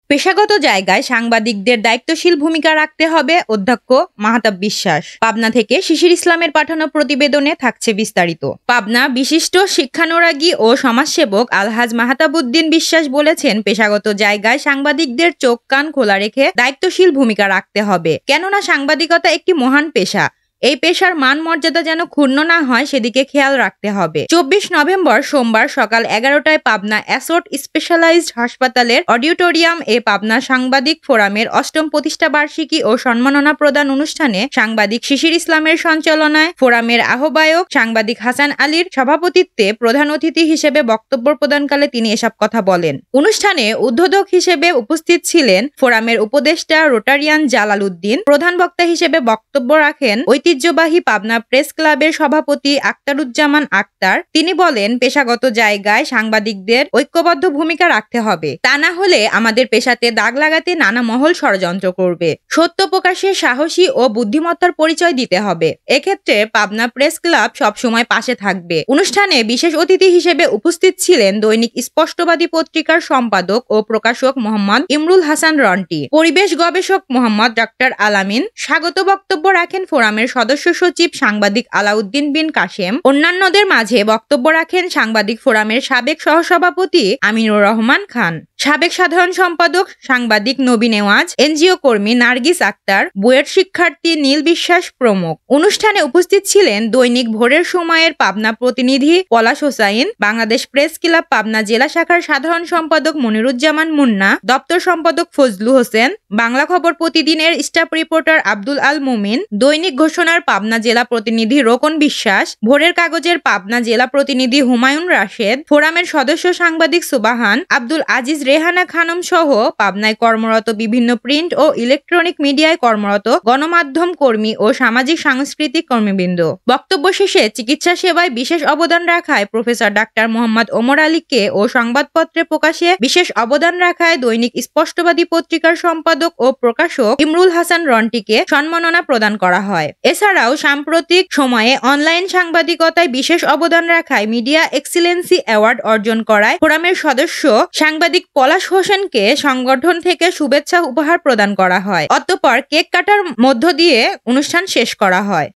পেশাগত জায়গায় সাংবাদিকদের দায়িত্বশীল ভূমিকা রাখতে হবে অধ্যক্ষ মাহতাব বিশ্বাস। পাবনা থেকে শিশির ইসলামের পাঠানো প্রতিবেদনে থাকছে বিস্তারিত। পাবনা বিশিষ্ট শিক্ষানুরাগী ও সমাজসেবক আলহাজ মাহতাবউদ্দিন বিশ্বাস বলেছেন, পেশাগত জায়গায় সাংবাদিকদের চোখ কান খোলা রেখে দায়িত্বশীল ভূমিকা রাখতে হবে, কেননা সাংবাদিকতা একটি মহান পেশা। এই পেশার মান মর্যাদা যেন ক্ষুণ্ণ না হয় সেদিকে খেয়াল রাখতে হবে। 24 নভেম্বর সোমবার সকাল 11টায় পাবনা অ্যাসোট স্পেশালাইজড হাসপাতালের অডিটোরিয়াম এ পাবনা সাংবাদিক ফোরামের 8ম প্রতিষ্ঠা বার্ষিকী ও সম্মাননা প্রদান অনুষ্ঠানে সাংবাদিক শিশির ইসলামের সঞ্চালনায় ফোরামের আহ্বায়ক সাংবাদিক হাসান আলীর সভাপতিত্বে প্রধান অতিথি হিসেবে বক্তব্য প্রদানকালে তিনি এসব কথা বলেন। অনুষ্ঠানে উদ্বোধক হিসেবে উপস্থিত ছিলেন ফোরামের উপদেষ্টা রোটারিয়ান জালাল উদ্দিন। প্রধান বক্তা হিসেবে বক্তব্য রাখেন ঐতিহ্যবাহী পাবনা প্রেস ক্লাবের সভাপতি আক্তারুজ্জামান আক্তার। তিনি বলেন, পেশাগত জায়গায় সাংবাদিকদের ঐক্যবদ্ধ ভূমিকা রাখতে হবে, তা না হলে আমাদের পেশাতে দাগ লাগাতে নানা মহল ষড়যন্ত্র করবে। সত্য প্রকাশে সাহসী ও বুদ্ধিমত্তার পরিচয় দিতে হবে। এক্ষেত্রে পাবনা প্রেস ক্লাব সবসময় পাশে থাকবে। অনুষ্ঠানে বিশেষ অতিথি হিসেবে উপস্থিত ছিলেন দৈনিক স্পষ্টবাদী পত্রিকার সম্পাদক ও প্রকাশক মোহাম্মদ ইমরুল হাসান রন্টি, পরিবেশ গবেষক মোহাম্মদ ডক্টর আলামিন। স্বাগত বক্তব্য রাখেন ফোরামের সদস্য সচিব সাংবাদিক আলাউদ্দিন বিন কাশেম। অন্যান্যদের মাঝে বক্তব্য রাখেন সাংবাদিক ফোরামের সাবেক সহসভাপতি আমিনুর রহমান খান, সাবেক সাধারণ সম্পাদক সাংবাদিক নবী নেওয়াজ, এনজিও কর্মী নার্গিস আক্তার, বুয়েট শিক্ষার্থী নীল বিশ্বাস প্রমুখ। অনুষ্ঠানে উপস্থিত ছিলেন দৈনিক ভোরের সময়ের পাবনা প্রতিনিধি পলাশ হোসাইন, বাংলাদেশ প্রেস ক্লাব পাবনা জেলা শাখার সাধারণ সম্পাদক মনিরুজ্জামান মুন্না, দপ্তর সম্পাদক ফজলু হোসেন, বাংলা খবর প্রতিদিনের স্টাফ রিপোর্টার আব্দুল আল মুমিন, দৈনিক ঘোষণার পাবনা জেলা প্রতিনিধি রোকন বিশ্বাস, ভোরের কাগজের পাবনা জেলা প্রতিনিধি হুমায়ুন রাশেদ, ফোরামের সদস্য সাংবাদিক সুবাহান, আব্দুল আজিজ রেহানা খানম সহ পাবনায় কর্মরত বিভিন্ন প্রিন্ট ও ইলেকট্রনিক মিডিয়ায় কর্মরত গণমাধ্যম কর্মী ও সামাজিক সাংস্কৃতিক কর্মীবৃন্দ। বক্তব্য শেষে চিকিৎসা সেবায় বিশেষ অবদান রাখায় প্রফেসর ডাক্তার মোহাম্মদ ওমর আলীকে ও সংবাদপত্রে প্রকাশে বিশেষ অবদান রাখায় দৈনিক স্পষ্টবাদী পত্রিকার সম্পাদক ও প্রকাশক ইমরুল হাসান রন্টিকে সম্মাননা প্রদান করা হয়। এছাড়াও সাম্প্রতিক সময়ে অনলাইন সাংবাদিকতায় বিশেষ অবদান রাখায় মিডিয়া এক্সিলেন্সি অ্যাওয়ার্ড অর্জন করায় ফোরামের সদস্য সাংবাদিক পলাশ হোসেনকে সংগঠন থেকে শুভেচ্ছা উপহার প্রদান করা হয়। অতঃপর কেক কাটার মধ্য দিয়ে অনুষ্ঠান শেষ করা হয়।